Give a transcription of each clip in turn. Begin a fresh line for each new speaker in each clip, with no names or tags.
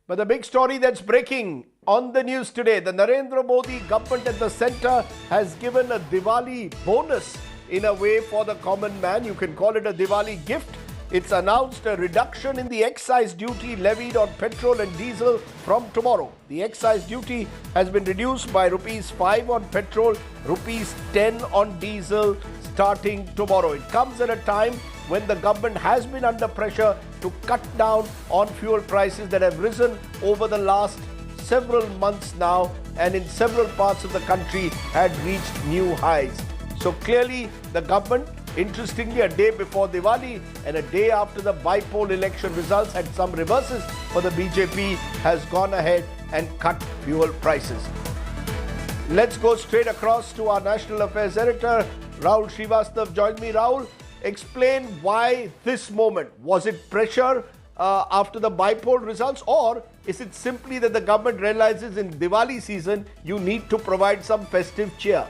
But the big story that's breaking on the news today, the Narendra Modi government at the centre has given a Diwali bonus in a way for the common man. You can call it a Diwali gift. It's announced a reduction in the excise duty levied on petrol and diesel from tomorrow. The excise duty has been reduced by rupees 5 on petrol, rupees 10 on diesel starting tomorrow. It comes at a time when the government has been under pressure to cut down on fuel prices that have risen over the last several months now, and in several parts of the country had reached new highs. So clearly the government, interestingly, a day before Diwali and a day after the by-poll election results had some reverses for the BJP, has gone ahead and cut fuel prices. Let's go straight across to our National Affairs Editor, Rahul Srivastav joins me. Rahul, explain why this moment. Was it pressure after the by-poll results, or is it simply that the government realizes in Diwali season you need to provide some festive cheer?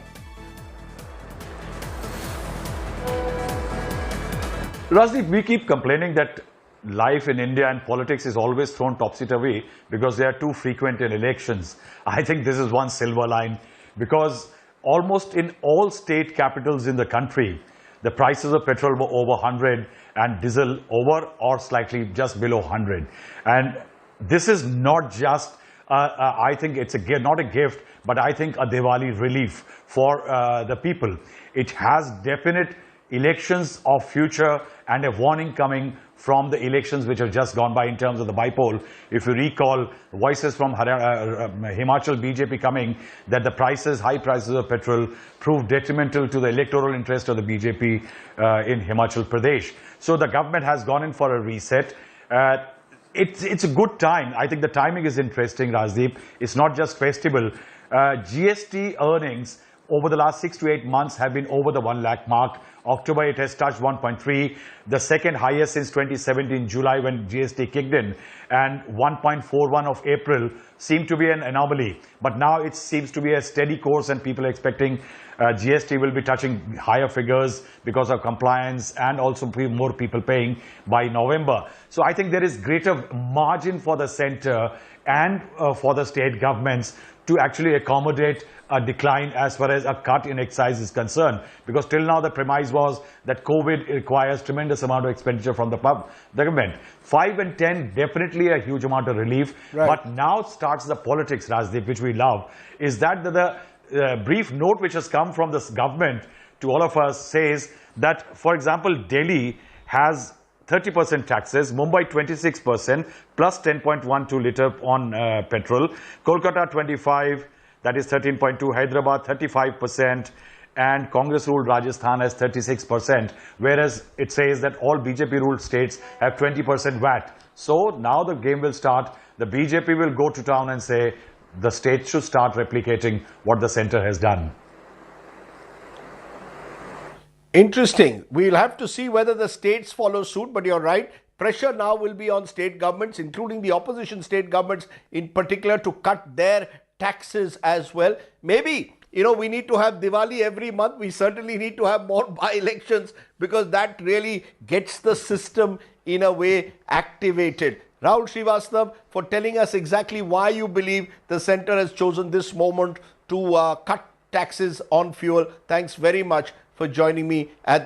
Rajdeep, we keep complaining that life in India and politics is always thrown topsy-turvy because they are too frequent in elections. I think this is one silver line, because almost in all state capitals in the country, the prices of petrol were over 100 and diesel over or slightly just below 100. And this is not just, I think it's not a gift, but I think a Diwali relief for the people. It has definite elections of future and a warning coming from the elections which have just gone by in terms of the by-poll. If you recall, voices from Himachal BJP coming that the high prices of petrol proved detrimental to the electoral interest of the BJP in Himachal Pradesh. So the government has gone in for a reset. It's a good time. I think the timing is interesting, Rajdeep. It's not just festival. GST earnings over the last 6 to 8 months have been over the 1 lakh mark. October, it has touched 1.3, the second highest since 2017, July, when GST kicked in, and 1.41 of April seemed to be an anomaly. But now it seems to be a steady course, and people are expecting GST will be touching higher figures because of compliance and also more people paying by November. So I think there is greater margin for the centre and for the state governments to actually accommodate a decline as far as a cut in excise is concerned, because till now the premise was that COVID requires tremendous amount of expenditure from the government. 5 and 10 definitely a huge amount of relief, right. But now starts the politics, Rajdeep, which we love. Is that the brief note which has come from this government to all of us says that, for example, Delhi has 30% taxes, Mumbai 26%, plus 10.12 litre on petrol, Kolkata 25%, that is 13.2, Hyderabad 35%, and Congress-ruled Rajasthan has 36%, whereas it says that all BJP-ruled states have 20% VAT. So now the game will start. The BJP will go to town and say the states should start replicating what the centre has done.
Interesting. We'll have to see whether the states follow suit, but you're right. Pressure now will be on state governments, including the opposition state governments in particular, to cut their taxes as well. Maybe, we need to have Diwali every month. We certainly need to have more by-elections, because that really gets the system in a way activated. Rahul Srivastav, for telling us exactly why you believe the centre has chosen this moment to cut taxes on fuel. Thanks very much for joining me at